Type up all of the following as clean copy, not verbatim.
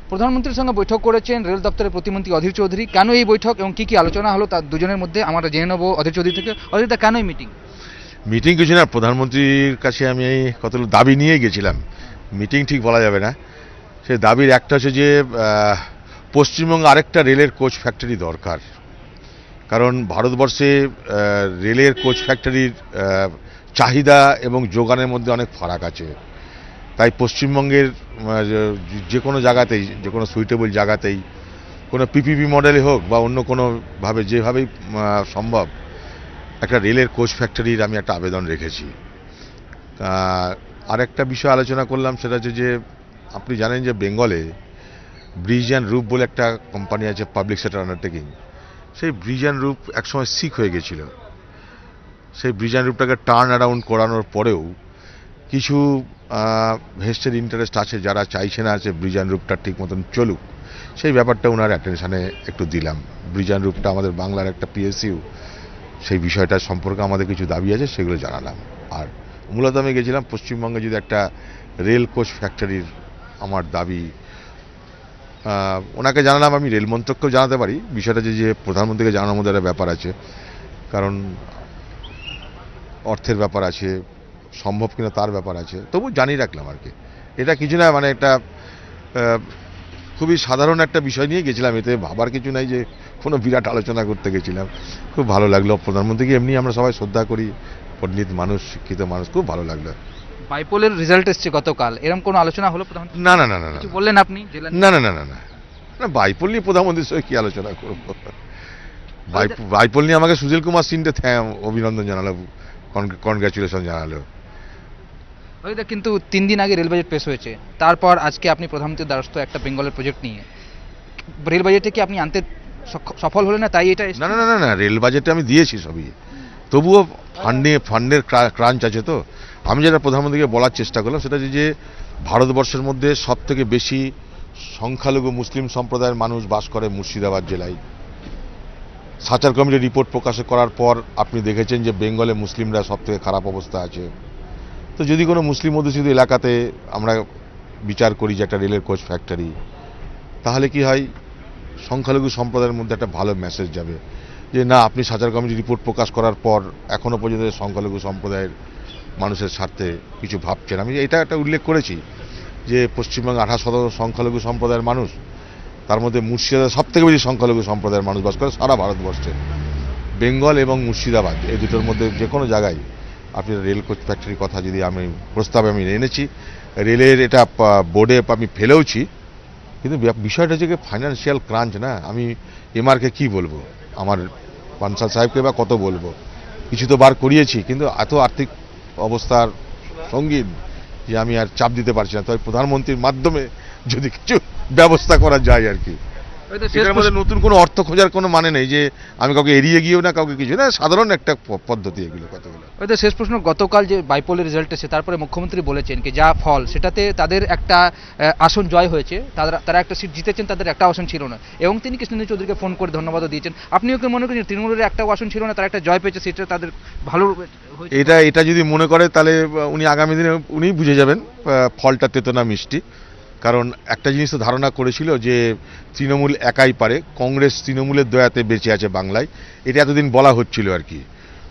প্রধানমন্ত্রীর সঙ্গে বৈঠক করেছেন রেল দপ্তরের প্রতিমন্ত্রী অধীর চৌধুরী। কেন এই বৈঠক এবং কি আলোচনা হলো তার দুজনের মধ্যে আমরা জেনে নেব অধীর চৌধুরী থেকে। অধীরদা, কেন এই মিটিং? মিটিং কিছু না, প্রধানমন্ত্রীর কাছে আমি কতগুলো দাবি নিয়ে গেছিলাম। মিটিং ঠিক বলা যাবে না। সে দাবির একটা হচ্ছে যে পশ্চিমবঙ্গে আরেকটা রেলের কোচ ফ্যাক্টরি দরকার। কারণ ভারতবর্ষে রেলের কোচ ফ্যাক্টরির চাহিদা এবং যোগানের মধ্যে অনেক ফারাক আছে। তাই পশ্চিমবঙ্গের যে কোনো জায়গাতেই, যে কোনো সুইটেবল জায়গাতেই, কোনো পিপিপি মডেলে হোক বা অন্য কোনোভাবে যেভাবেই সম্ভব একটা রেলের কোচ ফ্যাক্টরির আমি একটা আবেদন রেখেছি। আরেকটা বিষয় আলোচনা করলাম, সেটা হচ্ছে যে আপনি জানেন যে বেঙ্গলে ব্রিজ অ্যান্ড রুপ বলে একটা কোম্পানি আছে, পাবলিক সেক্টর আন্ডারটেকিং। সেই ব্রিজ অ্যান্ড রুপ একসময় সিক হয়ে গেছিল। সেই ব্রিজ অ্যান্ড রুপটাকে টার্ন অ্যারাউন্ড করানোর পরেও কিছু ভেস্টেড ইন্টারেস্ট আছে যারা চাইছে না যে ব্রিজ অ্যান্ড রুপটা ঠিক মতন চলুক। সেই ব্যাপারটা ওনার অ্যাটেনশানে একটু দিলাম। ব্রিজ অ্যান্ড রুপটা আমাদের বাংলার একটা পিএসইউ, সেই বিষয়টা সম্পর্কে আমাদের কিছু দাবি আছে, সেগুলো জানালাম। আর মূলত আমি গেছিলাম পশ্চিমবঙ্গে যদি একটা রেল কোচ ফ্যাক্টরির আমার দাবি ওনাকে জানালাম। আমি রেল মন্ত্রককেও জানাতে পারি বিষয়টা, যে প্রধানমন্ত্রীকে জানানোর মধ্যে একটা ব্যাপার আছে, কারণ অর্থের ব্যাপার আছে, সম্ভব কিনা তার ব্যাপার আছে, তবু জানিয়ে রাখলাম আর কি। এটা কিছু না, মানে একটা খুবই সাধারণ একটা বিষয় নিয়ে গেছিলাম। এতে ভাবার কিছু নাই যে কোনো বিরাট আলোচনা করতে গেছিলাম। খুব ভালো লাগলো। প্রধানমন্ত্রীকে এমনি আমরা সবাই শ্রদ্ধা করি, পণ্ডিত মানুষ, শিক্ষিত মানুষ, খুব ভালো লাগলো। বাইপোলের রেজাল্ট এসেছে গতকাল, এরকম কোনো আলোচনা হলো প্রধানমন্ত্রী? না না না না না, কিছু বললেন আপনি? না না না না না, বাইপোল নিয়ে প্রধানমন্ত্রীর সঙ্গে কি আলোচনা করবো? বাইপোল নিয়ে আমাকে সুশীল কুমার সিন্ডে অভিনন্দন জানালো, কনগ্রাচুলেশন জানালো। অধীরদা, কিন্তু 3 দিন আগে রেল বাজেট পেশ হয়েছে, তারপর আজকে আপনি প্রধানমন্ত্রীর দ্বারস্থ একটা বেঙ্গলের প্রজেক্ট নিয়ে রেল বাজেটে কি আপনি আনতে সফল হলেন না, তাই এটা না না না না, রেল বাজেটে আমি দিয়েছি সবই, তবুও ফান্ডের ক্রাঞ্চ আছে। তো আমি যেটা প্রধানমন্ত্রীকে বলার চেষ্টা করলাম সেটা যে ভারতবর্ষের মধ্যে সব থেকে বেশি সংখ্যালঘু মুসলিম সম্প্রদায়ের মানুষ বাস করে মুর্শিদাবাদ জেলায়। সাচার কমিটির রিপোর্ট প্রকাশ করার পর আপনি দেখেছেন যে বেঙ্গলে মুসলিমরা সব থেকে খারাপ অবস্থা আছে। তো যদি কোনো মুসলিম অধ্যুষিত এলাকাতে আমরা বিচার করি যে একটা রেলের কোচ ফ্যাক্টরি, তাহলে কি হয়, সংখ্যালঘু সম্প্রদায়ের মধ্যে একটা ভালো মেসেজ যাবে যে না, আপনি সাচার কমিটি রিপোর্ট প্রকাশ করার পর এখনও পর্যন্ত সংখ্যালঘু সম্প্রদায়ের মানুষের স্বার্থে কিছু ভাবছেন। আমি এটা একটা উল্লেখ করেছি যে পশ্চিমবঙ্গে 28% সংখ্যালঘু সম্প্রদায়ের মানুষ, তার মধ্যে মুর্শিদাবাদ সব থেকে বেশি সংখ্যালঘু সম্প্রদায়ের মানুষ বাস করে সারা ভারতবর্ষে। বেঙ্গল এবং মুর্শিদাবাদ এই দুটোর মধ্যে যে কোনো জায়গায় আপনি রেল কোচ ফ্যাক্টরির কথা যদি আমি প্রস্তাবে আমি এনেছি, রেলের এটা বোর্ডে আমি ফেলেওছি, কিন্তু বিষয়টা হচ্ছে ফাইন্যান্সিয়াল ক্রাঞ্চ না। আমি এমআরকে কি বলবো, আমার বানসাল সাহেবকে বা কত বলবো, কিছু তো বার করিয়েছি, কিন্তু এত আর্থিক অবস্থার সঙ্গীন যে আমি আর চাপ দিতে পারছি না। তবে প্রধানমন্ত্রীর মাধ্যমে যদি কিছু ব্যবস্থা করা যায় আর কি। এটার মধ্যে নতুন কোনো অর্থ খোঁজার কোনো মানে নেই যে আমি কাউকে এড়িয়ে গিয়েও না, কাউকে কিছু না, সাধারণ একটা পদ্ধতি এগুলো কতগুলো। হয়তো শেষ প্রশ্ন, গতকাল যে বাইপোলের রেজাল্ট এসেছে তারপরে মুখ্যমন্ত্রী বলেছেন কি যা ফল সেটাতে তাদের একটা আসন জয় হয়েছে, তারা একটা সিট জিতেছেন, তাদের একটা আসন ছিল না, এবং তিনি কৃষ্ণেন্দু চৌধুরীকে ফোন করে ধন্যবাদও দিয়েছেন। আপনিও কি মনে করেন তৃণমূলের একটা আসন ছিল না, তারা একটা জয় পেয়েছে, সেটা তাদের ভালো হয়েছে? এটা যদি মনে করে তাহলে উনি আগামী দিনে উনিই বুঝে যাবেন ফলটা তেতো না মিষ্টি। কারণ একটা জিনিস তো ধারণা করেছিল যে তৃণমূল একাই পারে, কংগ্রেস তৃণমূলের দয়াতে বেঁচে আছে বাংলায়, এটা এতদিন বলা হচ্ছিল আর কি।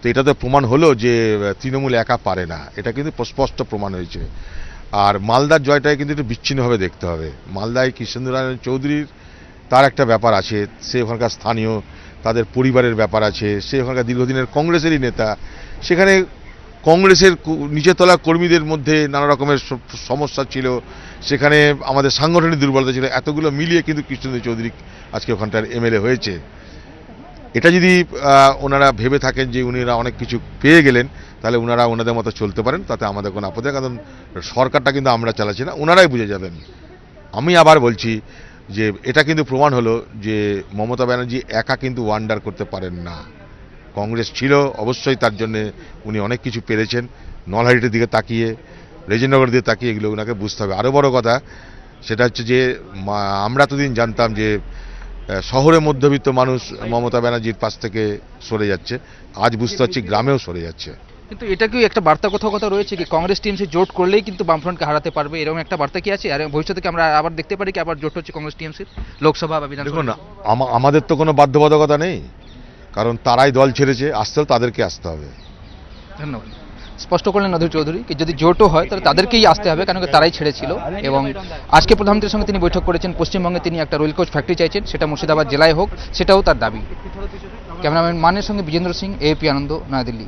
তো এটা তো প্রমাণ হলো যে তৃণমূল একা পারে না, এটা কিন্তু স্পষ্ট প্রমাণ হয়েছে। আর মালদার জয়টাকে কিন্তু একটু বিচ্ছিন্নভাবে দেখতে হবে। মালদায় কৃষ্ণেন্দু নারায়ণ চৌধুরীর তার একটা ব্যাপার আছে, সে ওখানকার স্থানীয়, তাদের পরিবারের ব্যাপার আছে, সে ওখানকার দীর্ঘদিনের কংগ্রেসেরই নেতা। সেখানে কংগ্রেসের নিচের তলা কর্মীদের মধ্যে নানা রকমের সমস্যা ছিল, সেখানে আমাদের সাংগঠনিক দুর্বলতা ছিল, এতগুলো মিলিয়ে কিন্তু কৃষ্ণেন্দু চৌধুরী আজকে ওখানটার এমএলএ হয়েছে। এটা যদি ওনারা ভেবে থাকেন যে উনিরা অনেক কিছু পেয়ে গেলেন, তাহলে ওনারা ওনাদের মতো চলতে পারেন, তাতে আমাদের কোনো আপত্তি নেই। কারণ সরকারটা কিন্তু আমরা চালাচ্ছি না, ওনারাই বুঝে যাবেন। আমি আবার বলছি যে এটা কিন্তু প্রমাণ হলো যে মমতা ব্যানার্জি একা কিন্তু ওয়ান্ডার করতে পারেন না। কংগ্রেস ছিল অবশ্যই, তার জন্য উনি অনেক কিছু পেরেছেন। নলহাটির দিকে তাকিয়ে, রেজিনগর দিকে তাকিয়ে এগুলো ওনাকে বুঝতে হবে। আরও বড় কথা সেটা হচ্ছে যে আমরা এতদিন জানতাম যে শহরে মধ্যবিত্ত মানুষ মমতা ব্যানার্জির পাশ থেকে সরে যাচ্ছে, আজ বুঝতে পারছি গ্রামেও সরে যাচ্ছে। কিন্তু এটা কি একটা বার্তা কোথাও কোথাও রয়েছে কি কংগ্রেস টিএমসি জোট করলেই কিন্তু বামফ্রন্টকে হারাতে পারবে, এরকম একটা বার্তা কি আছে? আর ভবিষ্যতে কি আমরা আবার দেখতে পারি কি আবার জোট হচ্ছে কংগ্রেস টিএমসির লোকসভা বা বিধানসভা? দেখুন, আমাদের তো কোনো বাধ্যবাধকতা নেই, কারণ তারাই দল ছেড়েছে, আসতে হলে তাদেরকে আসতে হবে। ধন্যবাদ। স্পষ্ট করলেন অধীর চৌধুরী কি যদি জোটও হয় তাহলে তাদেরকেই আসতে হবে, কারণ কি তারাই ছেড়েছিল। এবং আজকে প্রধানমন্ত্রীর সঙ্গে তিনি বৈঠক করেছেন, পশ্চিমবঙ্গে তিনি একটা রুল কোচ ফ্যাক্টরি চাইছেন, সেটা মুর্শিদাবাদ জেলায় হোক, সেটাও তার দাবি। ক্যামেরাম্যান মানের সঙ্গে বিজেন্দ্র সিং, এপি আনন্দ, নয়াদিল্লি।